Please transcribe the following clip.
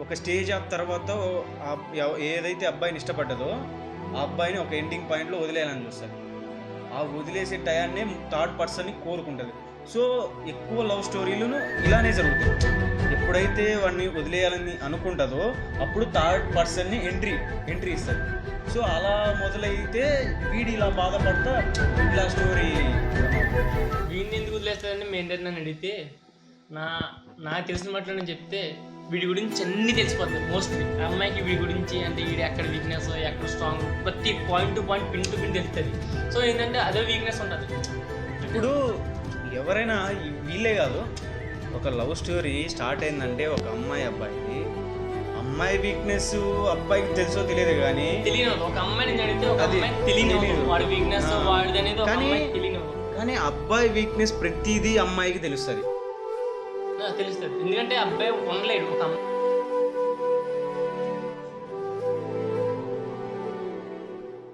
ఒక stage of తర్వాత ఏదైతే అబ్బాయిని ఇష్టపడ్డదో ఆ అబ్బాయిని ఒక ఎండింగ్ పాయింట్లో వదిలేయాలని చూస్తుంది. ఆ వదిలేసే టయాన్నే థర్డ్ పర్సన్ని కోరుకుంటుంది. సో ఎక్కువ లవ్ స్టోరీలను ఇలానే జరుగుతాయి. ఎప్పుడైతే వాడిని వదిలేయాలని అనుకుంటుందో అప్పుడు థర్డ్ పర్సన్ని ఎంట్రీ ఇస్తుంది. సో అలా మొదలైతే వీడు ఇలా బాధపడతా ఇలా స్టోరీ. వీడిని ఎందుకు వదిలేస్తారని మెయింటైన్ నన్ను అడిగితే నాకు తెలిసిన మట్లు నేను చెప్తే వీడి గురించి అన్నీ తెలిసిపోతుంది. మోస్ట్లీ ఆ అమ్మాయికి వీడి గురించి అంటే వీడు ఎక్కడ వీక్నెస్ ఎక్కడ స్ట్రాంగ్ ప్రతి point to point pin to pin తెలుస్తుంది. సో ఏంటంటే అదే వీక్నెస్ ఉంటుంది. ఇప్పుడు ఎవరైనా వీళ్ళే కాదు, ఒక లవ్ స్టోరీ స్టార్ట్ అయిందంటే ఒక అమ్మాయి వీక్నెస్ అబ్బాయికి తెలుసో తెలియదు కానీ తెలియదు. ఒక అమ్మాయి నేను అడిగితే ఒక అమ్మాయి తెలియదు వాడి వీక్నెస్ వాడిది అనేది తెలియదు. కానీ అబ్బాయి వీక్నెస్ ప్రతిదీ అమ్మాయికి తెలుస్తుంది. తెలుస్తుంది. ఎందుకంటే అబ్బాయి ఉండలేడు. ఒక